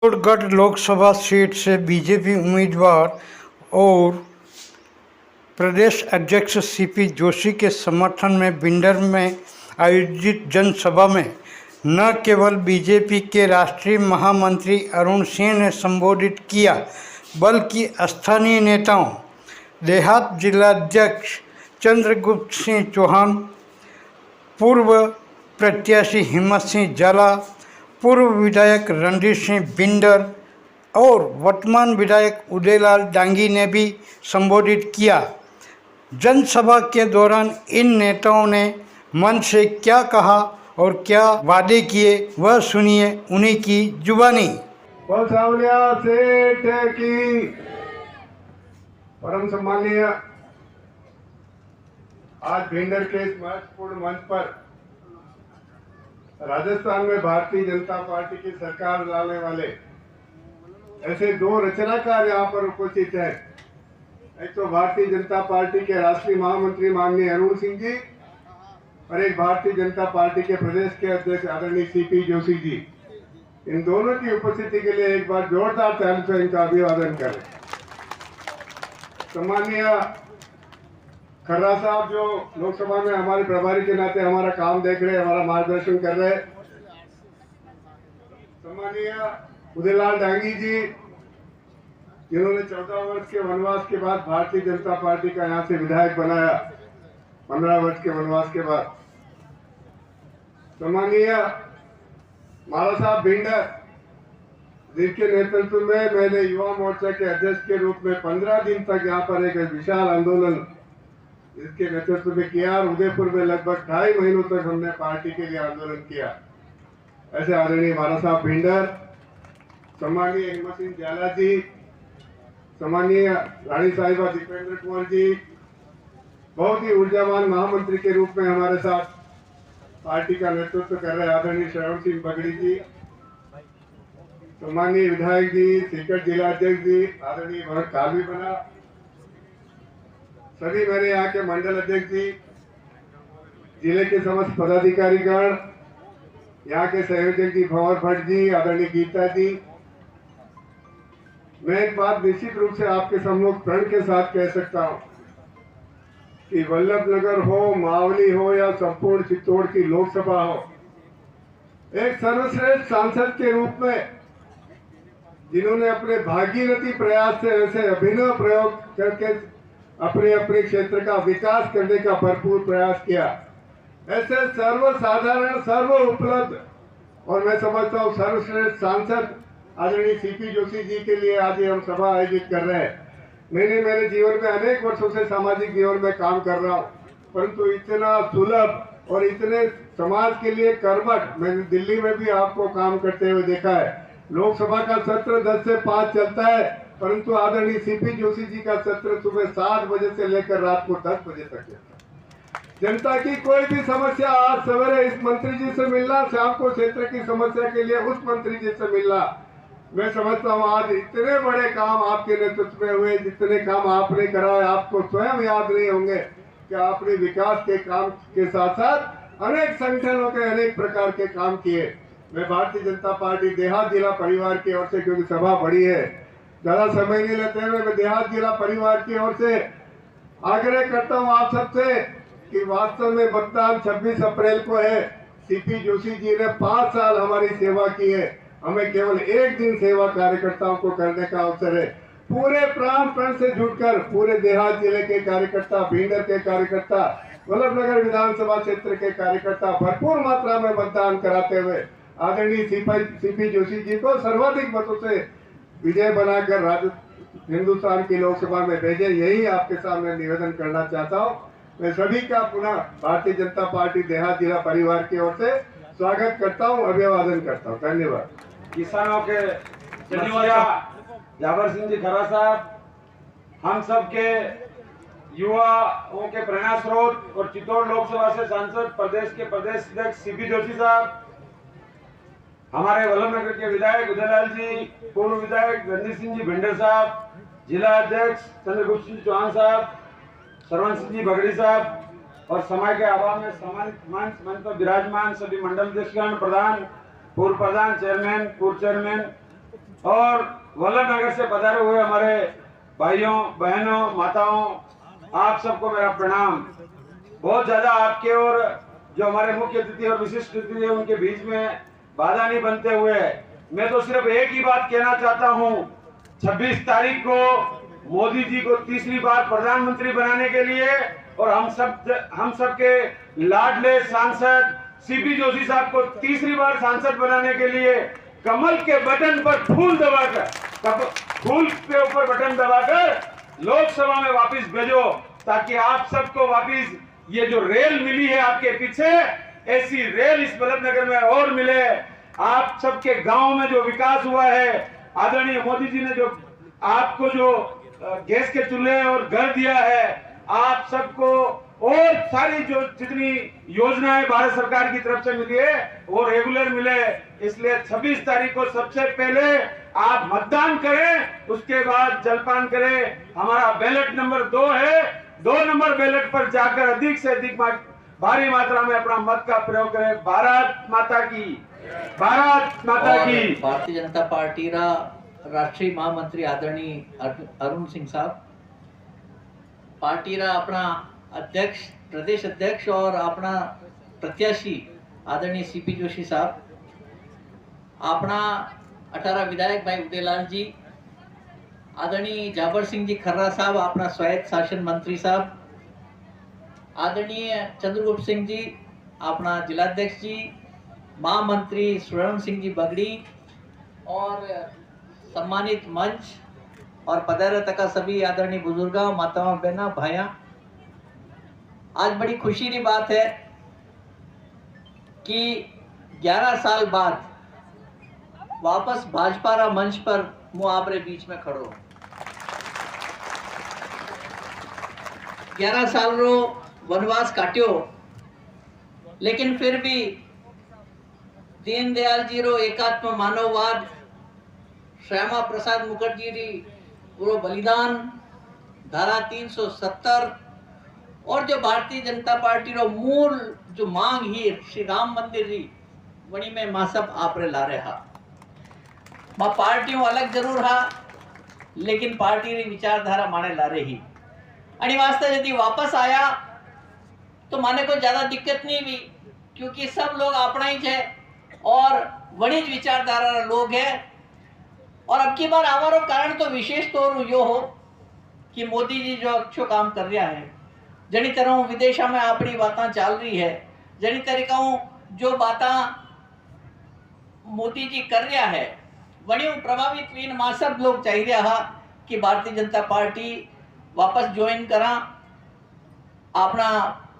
Chittorgarh Lok Sabha seat से BJP उम्मीदवार और प्रदेश अध्यक्ष सीपी जोशी के समर्थन में भिंडर में आयोजित जनसभा में न केवल बीजेपी के राष्ट्रीय महामंत्री अरुण सिंह ने संबोधित किया, बल्कि स्थानीय नेताओं, देहात जिलाध्यक्ष चंद्रगुप्त सिंह चौहान, पूर्व प्रत्याशी हिम्मत सिंह जाला, पूर्व विधायक रणधीर सिंह भिंडर और वर्तमान विधायक उदयलाल डांगी ने भी संबोधित किया। जनसभा के दौरान इन नेताओं ने मन से क्या कहा और क्या वादे किए, वह सुनिए उन्हीं की जुबानी। पसावलिया सेठ की परम सम्मानीय आज भिंडर के इस महत्वपूर्ण मंच पर राजस्थान में भारतीय जनता पार्टी की सरकार लाने वाले ऐसे दो रचनाकार यहाँ पर उपस्थित हैं। एक तो भारतीय जनता पार्टी के राष्ट्रीय महामंत्री माननीय अरुण सिंह जी और एक भारतीय जनता पार्टी के प्रदेश के अध्यक्ष आदरणीय सीपी जोशी जी। इन दोनों की उपस्थिति के लिए एक बार जोरदार ताली से इनका अभिवादन करें। सम्मानीय खर्रा साहब जो लोकसभा में हमारे प्रभारी के नाते हमारा काम देख रहे, हमारा मार्गदर्शन कर रहे। सम्मानीय उदयलाल डांगी जी जिन्होंने 14 वर्ष के वनवास के बाद भारतीय जनता पार्टी का यहाँ से विधायक बनाया, 15 वर्ष के वनवास के बाद। सम्मानीय माला साहब भिंडर जिनके नेतृत्व में मैंने युवा मोर्चा के अध्यक्ष के रूप में 15 दिन तक यहाँ पर एक विशाल आंदोलन इसके नेतृत्व में किया और उदयपुर में लगभग 2.5 महीनों तक हमने पार्टी के लिए आंदोलन किया। ऐसे आदरणीय माला साहब भिंडर, सम्मानीय हिम्मत सिंह जाला जी, सम्मानीय रानी साहिबा दीपेंद्र कुंवर जी, बहुत ही ऊर्जावान महामंत्री के रूप में हमारे साथ पार्टी का नेतृत्व कर रहे आदरणीय श्रवण सिंह बगड़ी जी, सम्मानीय विधायक जी, सीकर जिलाध्यक्ष जी आदरणीय भरत कालवी बना, सभी मेरे यहाँ के मंडल अध्यक्ष जी, जिले के समस्त पदाधिकारीगण, यहाँ के संयोजक जी भंवर भट्ट जी, आदरणीय गीता जी, मैं एक बात निश्चित रूप से आपके सम्मुख प्रण के साथ कह सकता हूँ कि वल्लभनगर हो, मावली हो या संपूर्ण चित्तौड़ की लोकसभा हो, एक सर्वश्रेष्ठ सांसद के रूप में जिन्होंने अपने भागीरथी प्रयास से ऐसे अभिनव प्रयोग करके अपने अपने क्षेत्र का विकास करने का भरपूर प्रयास किया, ऐसे सर्वसाधारण सर्व उपलब्ध और मैं समझता हूँ सर्वश्रेष्ठ सांसद आदरणीय सीपी जोशी जी के लिए आज हम सभा आयोजित कर रहे हैं। मैंने मेरे जीवन में अनेक वर्षों से सामाजिक जीवन में काम कर रहा हूँ, परंतु इतना सुलभ और इतने समाज के लिए कर्मठ मैंने दिल्ली में भी आपको काम करते हुए देखा है। लोकसभा का सत्र 10 से 5 चलता है, परंतु आदरणीय सीपी जोशी जी का सत्र सुबह 7 बजे से लेकर रात को 10 बजे तक है। जनता की कोई भी समस्या आज सवेरे इस मंत्री जी से मिलना, शाम को क्षेत्र की समस्या के लिए उस मंत्री जी से मिलना, मैं समझता हूँ आज इतने बड़े काम आपके नेतृत्व में हुए, जितने काम आपने कराए आपको स्वयं याद नहीं होंगे कि आपने विकास के काम के साथ साथ अनेक संगठनों के अनेक प्रकार के काम किए। मैं भारतीय जनता पार्टी देहात जिला परिवार की ओर से, क्योंकि सभा बड़ी है, ज्यादा समय नहीं लेते हुए मैं देहात जिला परिवार की ओर से आग्रह करता हूँ आप सबसे कि वास्तव में मतदान 26 अप्रैल को है। सीपी जोशी जी ने 5 साल हमारी सेवा की है, हमें केवल एक दिन सेवा कार्यकर्ताओं को करने का अवसर है। पूरे प्राण प्रण से जुटकर पूरे देहात जिले के कार्यकर्ता, भिंडर के कार्यकर्ता, वल्लभनगर विधानसभा क्षेत्र के कार्यकर्ता भरपूर मात्रा में मतदान कराते हुए आदरणीय सीपी जोशी जी को सर्वाधिक मतों से विजय बनाकर हिंदुस्तान की लोकसभा में भेजे, यही आपके सामने निवेदन करना चाहता हूँ। मैं सभी का पुनः भारतीय जनता पार्टी देहात जिला परिवार की ओर से स्वागत करता हूँ, अभिवादन करता हूँ। धन्यवाद। किसानों के जाबर सिंह जी खरा साहब, हम सब के युवाओं के प्रेरणा स्रोत और चित्तौड़ लोकसभा से सांसद प्रदेश के प्रदेश अध्यक्ष सीपी जोशी साहब, हमारे वल्लभनगर के विधायक उदयलाल जी, पूर्व विधायक रणधीर सिंह जी भिंडर साहब, जिला अध्यक्ष चंद्रगुप्त सिंह चौहान साहब, श्रवण सिंह जी बगड़ी साहब और समय के अभाव में सम्मानित मंच पर विराजमान सभी मंडल अध्यक्षगण, प्रधान, पूर्व प्रधान, चेयरमैन, पूर्व चेयरमैन, और वल्लभ नगर से पधारे हुए हमारे भाइयों बहनों माताओं, आप सबको मेरा प्रणाम। बहुत ज्यादा आपके और जो हमारे मुख्य अतिथि और विशिष्ट अतिथि है उनके बीच में बाधा नहीं बनते हुए मैं तो सिर्फ एक ही बात कहना चाहता हूं, 26 तारीख को मोदी जी को तीसरी बार प्रधानमंत्री बनाने के लिए और हम सब के लाडले सांसद सीपी जोशी साहब को तीसरी बार सांसद बनाने के लिए कमल के बटन पर फूल दबाकर, फूल के ऊपर बटन दबाकर लोकसभा में वापस भेजो, ताकि आप सबको वापस ये जो रेल मिली है आपके पीछे, ऐसी रेल इस वल्लभनगर में और मिले। आप सबके गांव में जो विकास हुआ है, आदरणीय मोदी जी ने जो आपको जो गैस के चूल्हे और घर दिया है, आप सबको और सारी जो जितनी योजनाएं भारत सरकार की तरफ से मिली है वो रेगुलर मिले। इसलिए 26 तारीख को सबसे पहले आप मतदान करें, उसके बाद जलपान करें। हमारा बैलेट नंबर 2 है, 2 नंबर बैलेट पर जाकर अधिक से अधिक भारी मात्रा में अपना मत का प्रयोग करें। भारत माता की, भारत माता की। भारतीय जनता पार्टी रा राष्ट्रीय महामंत्री आदरणीय अरुण सिंह साहब, पार्टी रा अपना अध्यक्ष, प्रदेश अध्यक्ष और अपना प्रत्याशी आदरणीय सीपी जोशी साहब, अपना 18 विधायक भाई उदयलाल जी, आदरणीय जाबर सिंह जी खर्रा साहब, अपना स्वायत्त शासन मंत्री साहब, आदरणीय चंद्रगुप्त सिंह जी, अपना जिलाध्यक्ष जी, महामंत्री स्वर्ण सिंह जी बगड़ी और सम्मानित मंच और पधारे तक सभी आदरणीय बुजुर्गों, माताओं, बहनों, भाइयों, आज बड़ी खुशी की बात है कि 11 साल बाद वापस भाजपा रा मंच पर मुँह आपरे बीच में खड़ो। 11 साल रो वनवास काट्यो, लेकिन फिर भी दीनदयाल जी रो एकात्म मानववाद, श्यामा प्रसाद मुखर्जी री पूरो बलिदान, धारा 370 और जो भारतीय जनता पार्टी रो मूल जो मांग ही श्री राम मंदिर री वणी में मां सब आपरे ला रहा। मां पार्टियों अलग जरूर हा, लेकिन पार्टी री विचारधारा माने ला रही। आणि वास्ते यदि वापस आया तो माने को ज्यादा दिक्कत नहीं हुई, क्योंकि सब लोग अपना ही है और वणी विचारधारा लोग है। और अब की बार आवारो कारण तो विशेष तौर यो हो कि मोदी जी जो अच्छो काम कर रहा है, जनी तरह विदेशा में अपनी बातें चल रही है, जनी तरीका जो बातें मोदी जी कर रहा है, वणी प्रभावित हुई मां सब लोग चाह रहा कि भारतीय जनता पार्टी वापस ज्वाइन करा। अपना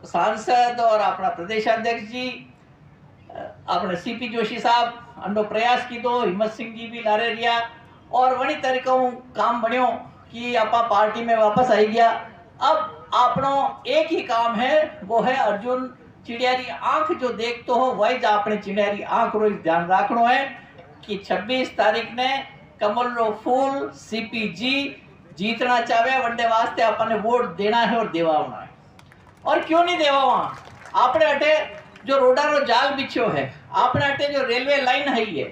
सांसद और अपना प्रदेशाध्यक्ष जी अपने सीपी जोशी साहब अंडो प्रयास की दो, हिम्मत सिंह जी भी लारे रिया और वही तरीका काम बनो कि आपा पार्टी में वापस आई गया। अब आपनो एक ही काम है, वो है अर्जुन चिड़ियारी आंख जो देखते हो वही जा अपने चिड़ियारी आंख रो ध्यान रखनो है कि 26 तारीख ने कमल रो फूल सीपी जी जीतना चाहे वनडे वास्ते अपने वोट देना है और देवाना है। और क्यों नहीं देवा, आपने अटे जो रोडा रो जाल बिछो है, आपने अटे जो रेलवे लाइन है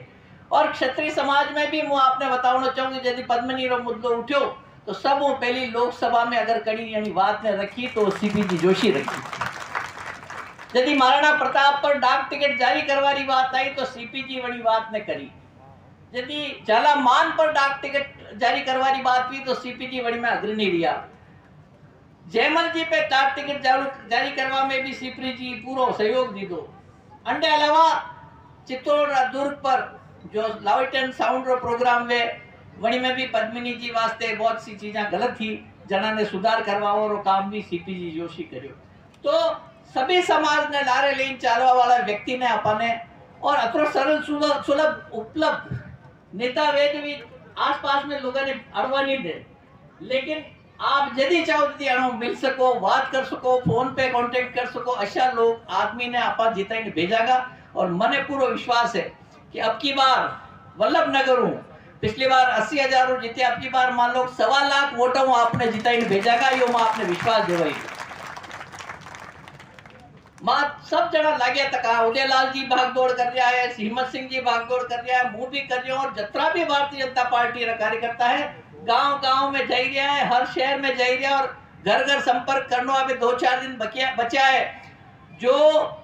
और क्षत्रिय समाज में भी मैं आपने बताना चाहूंगी, यदि पद्मिनी रो मुद्दो उठ्यो तो सब पहली लोकसभा में अगर कड़ी यानी बात ने रखी तो सीपी जी जोशी रखी। यदि महाराणा प्रताप पर डाक टिकट जारी करवानी बात आई तो सीपी जी वही बात ने करी। यदि झालामान पर डाक टिकट जारी करवानी बात हुई तो सीपी जी वही में अग्रणी रिया। जयमल जी पे डाक टिकट जारी करवा में भी सीपी जी पूरा सहयोग दी दो। अंडे अलावा चित्तौड़ दुर्ग पर जो लाइट एंड साउंड रो प्रोग्राम वे वणी में भी पद्मिनी जी वास्ते बहुत सी चीजें गलत थी, जना ने सुधार करवाओ रो काम भी सीपी जी जोशी करियो। तो सभी समाज ने लारे लेन चालवा वाला व्यक्ति ने अपने और अतरो सरल सुलभ उपलब्ध नेता वेद भी आसपास में लोगों ने अड़वा नहीं दे, लेकिन आप यदि चाहो यदि अणु मिल सको, बात कर सको, फोन पे कांटेक्ट कर सको, अच्छा लोग आदमी ने आपा जिता भेजागा। और मने पूरा विश्वास है कि अब की बार वल्लभनगर हूँ, पिछली बार 80,000 जीते, अब की बार मान लो 1.25 लाख वोटों आपने जिताई भेजागा, यो मैं आपने विश्वास दिवाई। मां सब जगह लागे तक उदयलाल जी भागदौड़ कर रहा है, हिम्मत सिंह जी भागदौड़ कर रहा है, मुंह भी कर रहे हो, और जितना भी भारतीय जनता पार्टी का कार्यकर्ता है गांव गांव में जा रहा है, हर शहर में जा रहा है, और घर घर संपर्क करना अभी 2-4 दिन बचा है। जो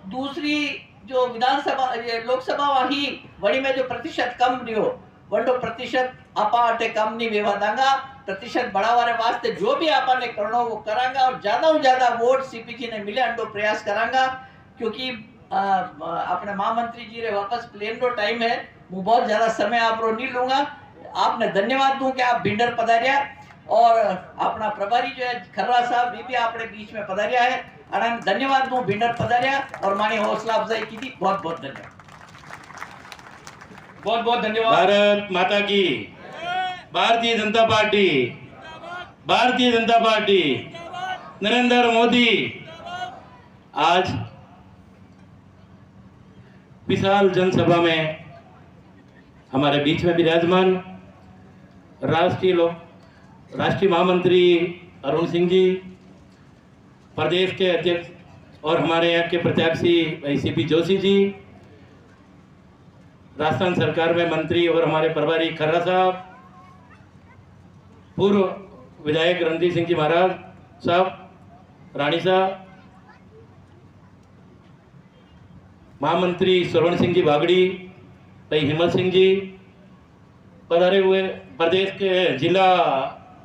दूसरी जो विधानसभा लोकसभा ही वड़ी में जो प्रतिशत कम रियो वंडो प्रतिशत आपा अटे कम नहीं वेवा दांगा, प्रतिशत बढ़ावाने वास्ते जो भी आपा ने करनो वो करांगा, और ज्यादा वोट सीपीजी ने मिले अंडो प्रयास करांगा। क्योंकि अपने महामंत्री जी रे वापस प्लेन रो टाइम है, मैं बहुत ज्यादा समय आप रो नहीं लूंगा। आपने धन्यवाद दूं कि आप भिंडर पधारिया, और अपना प्रभारी जो है खर्रा साहब भी अपने बीच में पधारिया है, और धन्यवाद दूं भिंडर पधारिया और मानी हौसला अफजाई की थी। बहुत बहुत धन्यवाद, बहुत बहुत धन्यवाद। भारत माता की, भारतीय जनता पार्टी, भारतीय जनता पार्टी, नरेंद्र मोदी। आज विशाल जनसभा में हमारे बीच में विराजमान राष्ट्रीय महामंत्री अरुण सिंह जी, प्रदेश के अध्यक्ष और हमारे यहाँ के प्रत्याशी भाई सीपी जोशी जी, राजस्थान सरकार में मंत्री और हमारे प्रभारी खर्रा साहब, पूर्व विधायक रणधीर सिंह जी महाराज साहब, रानी साहब, महामंत्री श्रवण सिंह जी बागड़ी, भाई हिम्मत सिंह जी, पधारे हुए प्रदेश के जिला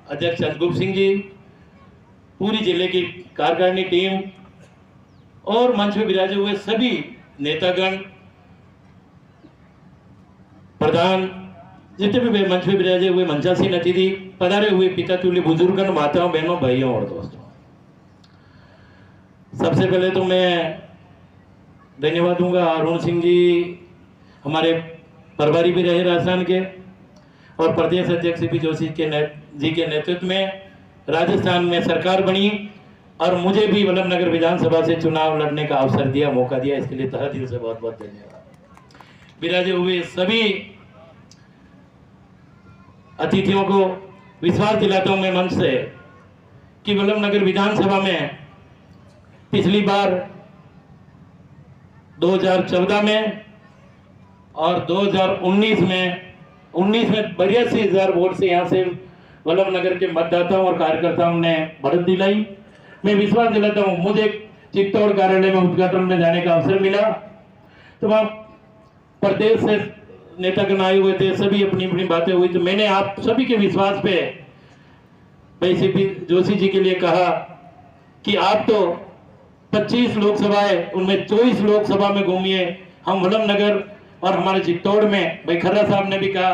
अध्यक्ष चंद्रगुप्त सिंह जी, पूरी जिले की कार्यकारिणी टीम और मंच में विराजे हुए सभी नेतागण, प्रधान, जितने भी मंच में विराजे हुए मंचासीन अतिथि, पधारे हुए पिता तुल्य बुजुर्गन, माताओं, बहनों, भाइयों और दोस्तों, सबसे पहले तो मैं धन्यवाद दूंगा अरुण सिंह जी, हमारे प्रभारी भी रहे राजस्थान के, और प्रदेश अध्यक्ष सीपी जोशी जी के नेतृत्व में राजस्थान में सरकार बनी, और मुझे भी वल्लभनगर विधानसभा से चुनाव लड़ने का अवसर दिया, मौका दिया, इसके लिए तहे दिल से बहुत बहुत धन्यवाद। विराजे हुए सभी अतिथियों को विश्वास दिलाता हूं मैं मंच से कि वल्लभनगर विधानसभा में पिछली बार 2014 में और 2019 में 82,000 वोट से यहाँ से वल्लभनगर के मतदाताओं और कार्यकर्ताओं ने बढ़त दिलाई। मैं विश्वास दिलाता हूँ, मुझे चित्तौड़ कार्यालय में उद्घाटन में जाने का अवसर मिला, तो वहाँ प्रदेश से नेतागण आए हुए थे, सभी अपनी अपनी बातें हुई, तो मैंने आप सभी के विश्वास पे भाई सीपी जोशी जी के लिए कहा कि आप तो 25 लोकसभाएं, उनमें 24 लोकसभा में घूमिए, हम वल्लभनगर और हमारे चित्तौड़ में, भाई खर्रा साहब ने भी कहा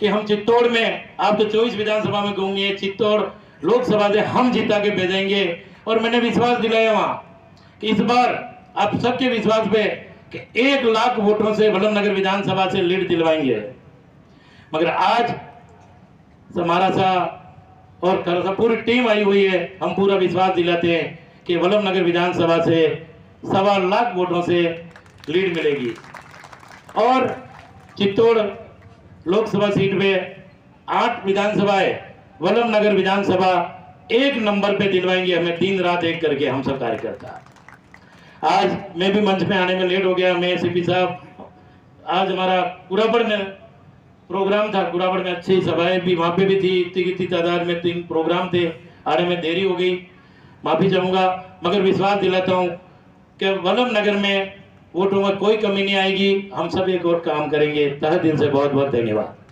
कि हम चित्तौड़ में, आप तो 24 विधानसभा में घूमिए, चित्तौड़ लोकसभा से हम जिता के भेजेंगे। और मैंने विश्वास दिलाया वहां कि इस बार आप सबके विश्वास पे कि 1 लाख वोटों से वल्लभनगर विधानसभा से लीड दिलवाएंगे। मगर आज हमारा सा और खर्रा साहब पूरी टीम आई हुई है, हम पूरा विश्वास दिलाते हैं कि वल्लभनगर विधानसभा से 1.25 लाख वोटों से लीड मिलेगी, और चित्तौड़ लोकसभा सीट पे 8 विधानसभाएं, वल्लभनगर विधानसभा 1 नंबर पे दिलवाएंगे हमें, दिन रात एक करके हम सब कार्यकर्ता। आज मैं भी मंच में आने में लेट हो गया, मैं सीपी साहब, आज हमारा कुराबड़ में प्रोग्राम था, कुराबड़ में अच्छी सभाएं भी वहां पे भी थी, इतनी तादाद में 3 प्रोग्राम थे, आने में देरी हो गई, माफी चाहूंगा। मगर विश्वास दिलाता हूं कि वल्लभनगर में वोटों में कोई कमी नहीं आएगी, हम सब एक और काम करेंगे। तहे दिल से बहुत बहुत धन्यवाद।